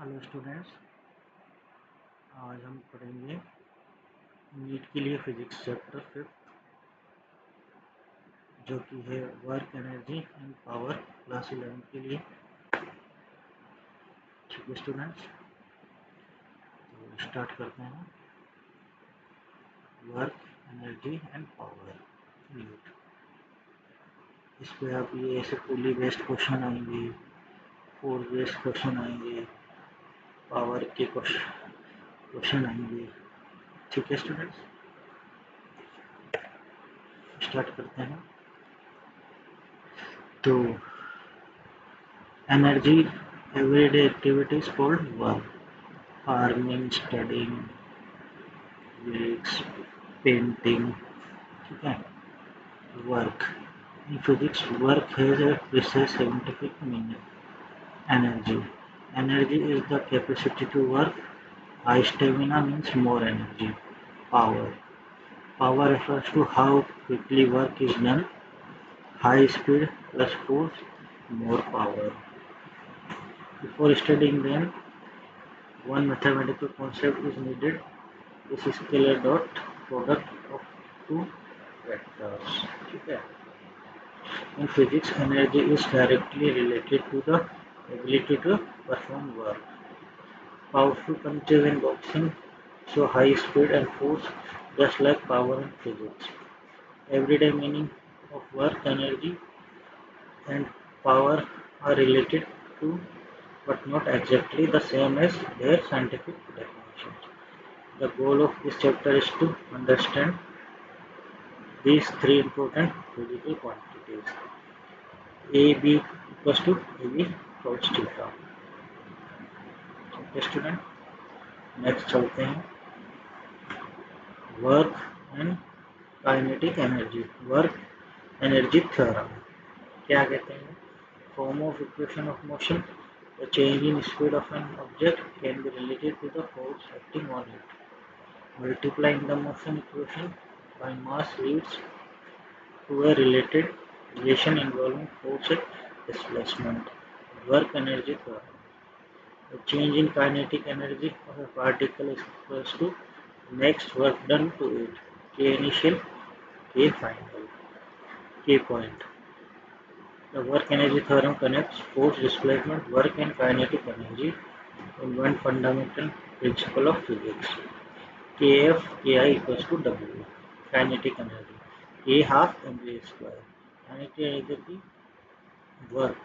Hello students, आज हम पढ़ेंगे नीट के लिए फिजिक्स चैप्टर 5 जो कि है work energy and power class 11 के लिए। ठीक है स्टूडेंट्स, तो स्टार्ट करते हैं। Work energy and power NEET, इस पे आप ये ऐसे पुली बेस्ड क्वेश्चन आएंगे, फोर्स बेस्ड क्वेश्चन आएंगे, पावर के क्वेश्चन आएंगे। ठीक है स्टूडेंट्स, स्टार्ट करते हैं। तो energy everyday activities called work, farming, studying, lyrics, painting. ठीक है, work in physics, work has a precise scientific meaning. Energy is the capacity to work. High stamina means more energy. Power refers to how quickly work is done. High speed plus force, more power. Before studying them, one mathematical concept is needed. This is scalar dot product of two vectors. ठीक है, in physics, energy is directly related to the ability to perform work. Powerful punches in boxing show high speed and force, just like power in physics. Everyday meaning of work, energy, and power are related to, but not exactly the same as their scientific definitions. The goal of this chapter is to understand these three important physical quantities. AB equals to AB cos theta. Okay student, next चलते हैं। Work and kinetic energy, work energy theorem क्या कहते हैं? Form of equation of motion, the change in speed of an object can be related to the force acting on it. Multiplying the motion equation by mass leads to a related relation involving force and displacement. Work energy theorem. The change in kinetic energy of a particle is equals to next work done to it. K initial, K final. K point. The work energy theorem connects force, displacement, work and kinetic energy in one fundamental principle of physics. Kf, Ki equals to W. Kinetic energy. K half mv square. Kinetic energy work.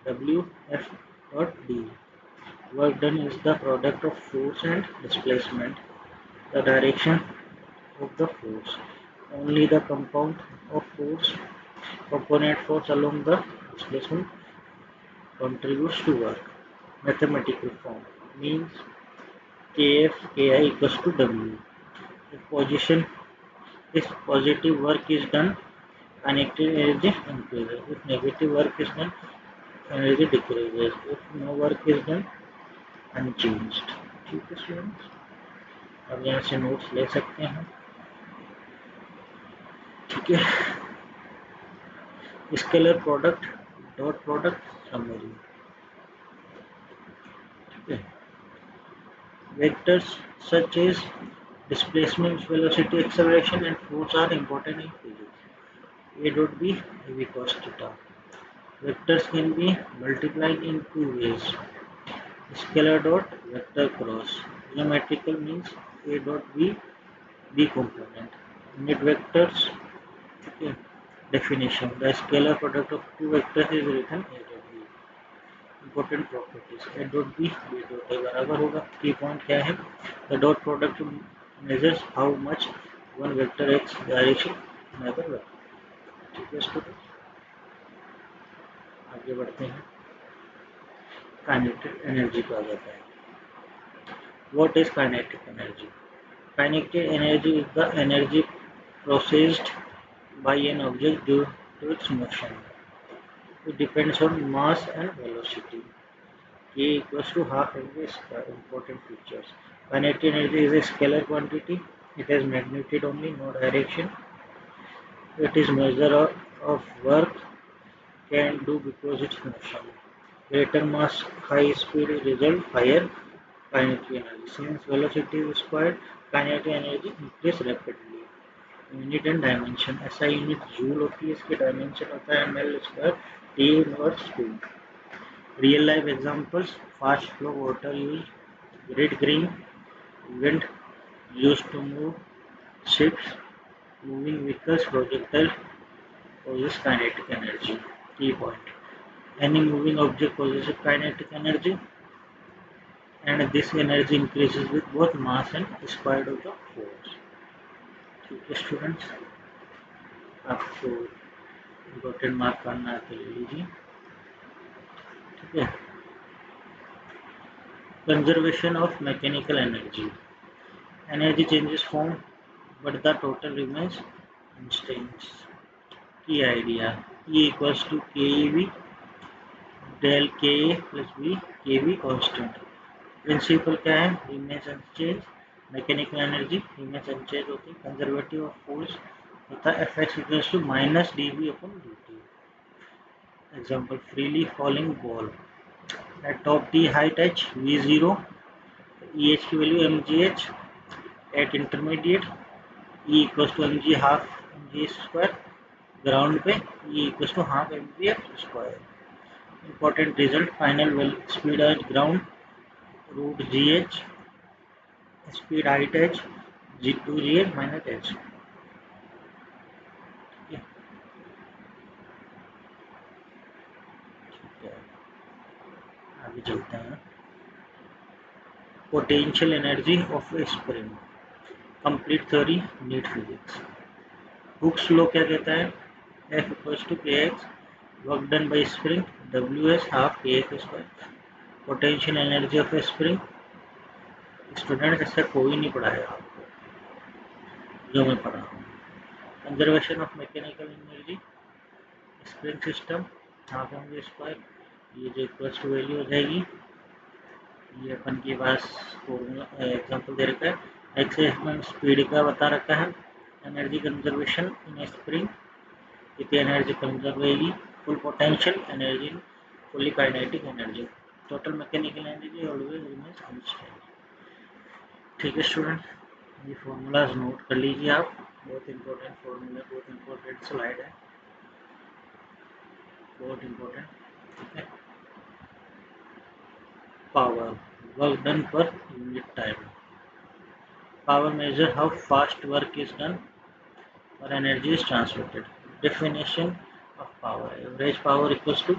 W F dot d. Work done is the product of force and displacement, the direction of the force. Only the component force along the displacement contributes to work. Mathematical form means Kf Ki equals to W. If positive work is done, kinetic energy increases. If negative work is done, energy decreases. If no work is done, unchanged. ठीक है students, अब यहाँ से notes ले सकते हैं। ठीक है, scalar product, dot product, summary. ठीक है, vectors such as displacement, velocity, acceleration and force are important in physics. A dot b, a v cos theta. Vectors can be multiplied in two ways. Scalar dot, vector cross. Geometrical means a dot b, b component. Unit vectors. Okay. Definition: the scalar product of two vectors is written a dot b. Important properties: a dot b, b dot a बराबर होगा. Key point क्या है? The dot product measures how much one vector x direction another vector. ठीक है student, आगे बढ़ते हैं। Kinetic energy कहा जाता है। What is kinetic energy? Kinetic energy is the energy processed by an object due to its motion. It depends on mass and velocity. K equals to half mv square. Important features. Kinetic energy is a scalar quantity. It has magnitude only, no direction. It is measure of work can do because it's motion. Greater mass, high speed result higher kinetic energy. Since velocity is squared, kinetic energy increase rapidly. Unit and dimension, ऐसा unit joule होती है, इसके dimension होता है ml square T inverse 2. Real life examples, fast flow water use, grid green, wind used to move ships, moving vehicles, projectile possess kinetic energy. Key point: any moving object possesses kinetic energy, and this energy increases with both mass and square of the force. ठीक है students, आपको important mark करना है तो ले लीजिए. ठीक है. Conservation of mechanical energy. Energy changes form but the total remains constant. Key idea: E equals to KEV del Ka plus V, KV constant. Principle क्या है? remains unchanged. Mechanical energy remains unchanged होती है. Conservative of force होता है Fx equals to minus dV upon dt. Example: freely falling ball at top T height h, V0, EH की value mgh. at intermediate E equals to mg half mg square. Ground पे E equals to half mv square. Important result: final speed at ground root gh, speed height h, g2 gh minus h. आगे चलते हैं. Potential energy of a spring. Complete theory, NEET physics. Hooke's law क्या कहता है? F equals to kx, work done by spring WS half kx square. Potential energy of a spring, student ऐसा कोई नहीं पढ़ाएगा आपको जो मैं पढ़ा हूँ. Conservation of mechanical energy, spring system half mv square. ये जो इक्वल्स टू वैल्यू हो जाएगी, ये अपन के पास एग्जांपल दे रखा है. एक्स स्पीड का बता रखा है. एनर्जी कंजर्वेशन इन स्प्रिंग, कितनी एनर्जी कंजर्व होगी. Full potential energy, fully kinetic energy. Total mechanical energy always remains constant. ठीक है स्टूडेंट, ये फॉर्मूलाज नोट कर लीजिए आप. बहुत इंपॉर्टेंट फॉर्मूला, बहुत इंपॉर्टेंट स्लाइड है, बहुत इंपॉर्टेंट. ठीक है. Power, work done per unit time. Power measure how fast work is done or energy is transmitted. Definition of power: average power equals to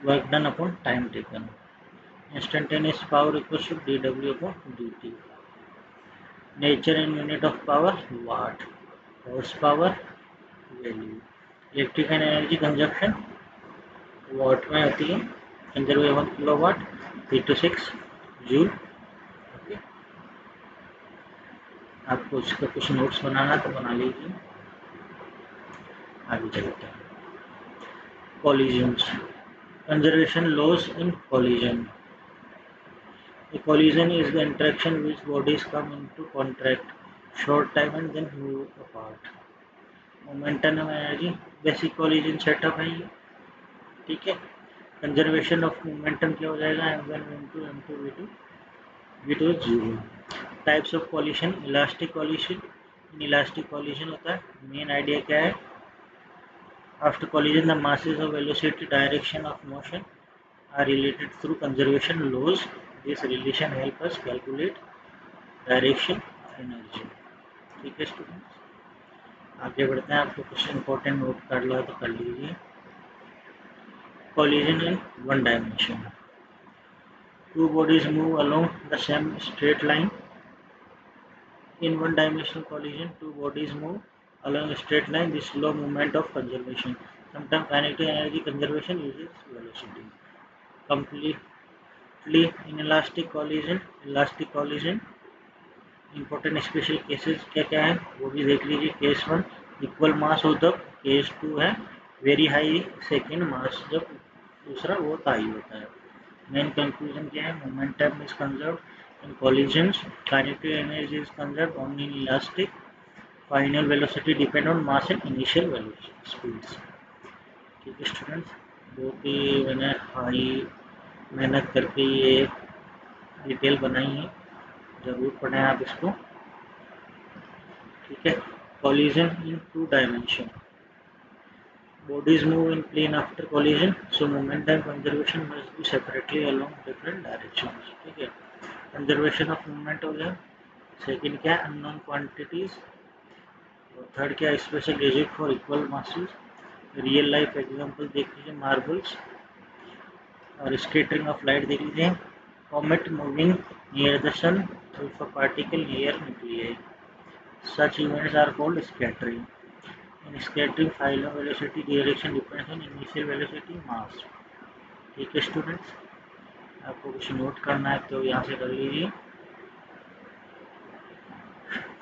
work done upon time taken. Instantaneous power equals to dW upon dt. Nature and unit of power: watt. Horsepower value. Electrical energy consumption watt में होती है. Conserve 1 kilowatt, 3 to 6 joule. Okay. आपको उसका कुछ notes बनाना तो बना लीजिए. आगे चलते हैं. Collisions. Conservation laws in collision. A collision is the interaction which bodies come into contact short time and then move apart. Momentum of energy, basic collision setup है ये. ठीक है. कंजर्वेशन ऑफ मोमेंटम क्या हो जाएगा? m1 m2 m2 v2 v2 0. Types of coalition, elastic coalition. In elastic coalition होता है, main idea क्या है? After collision the masses of velocity, direction of motion are related through conservation laws. This relation help us calculate direction energy. ठीक है students, आगे बढ़ते हैं. आपको कुछ इंपॉर्टेंट नोट कर लो तो कर लीजिए. Collision in one dimension. Two bodies move along the same straight line. In one dimensional collision, two bodies move along a straight line. This slow movement of conservation. Sometimes kinetic energy conservation uses velocity. Completely inelastic collision. Elastic collision, important special cases क्या क्या है वो भी देख लीजिए. Case 1 equal मास हो तब. Case 2 है वेरी हाई सेकेंड मास, जब दूसरा बहुत हाई होता है. मेन कंक्लूजन क्या है? Momentum is conserve in collisions. Kinetic energy is conserved only in elastic. Final velocity depend on mass and initial velocity speeds. ठीक है स्टूडेंट्स, बहुत ही मैंने हाई मेहनत करके ये डिटेल बनाई है, ज़रूर पढ़ें आप इसको। ठीक है। Collision in 2 dimension, bodies move in plane after collision, so movement and conservation must be separately along different directions। ठीक है, कंजर्वेशन ऑफ मूवमेंट हो गया। सेकंड क्या है, अननोन क्वांटिटीज। और थर्ड क्या है, special rigid for equal masses. Real life example देख लीजिए, मार्बल्स। और स्कैटरिंग ऑफ लाइट देख लीजिए, comet moving near the sun if a particle near nuclei, such events are called scattering. In scattering, final velocity direction depends on initial velocity mass। ठीक है students, आपको कुछ note करना है तो यहाँ से कर लीजिए।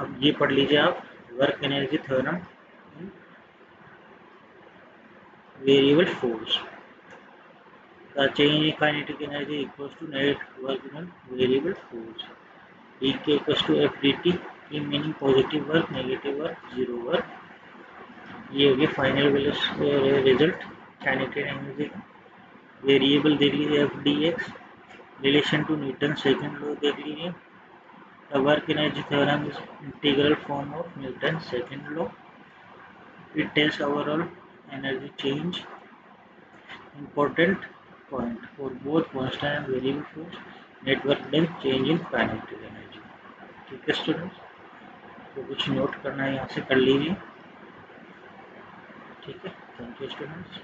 अब ये पढ़ लीजिए आप, work energy theorem in variable force. The change in kinetic energy equals to net work done variable force। dk equals to f dt, की meaning positive work, negative work, zero work. ये हो गया फाइनल रिजल्ट काइनेटिक एनर्जी का। Variable देख लीजिए F D X, relation to Newton second law देख लीजिए। The work energy theorem is integral form of Newton second law. It tells overall energy change. Important point for both constant and variable force, net work length change in kinetic energy. ठीक है students, तो कुछ note करना है यहाँ से कर लीजिए। ठीक है, थैंक यू स्टूडेंट्स।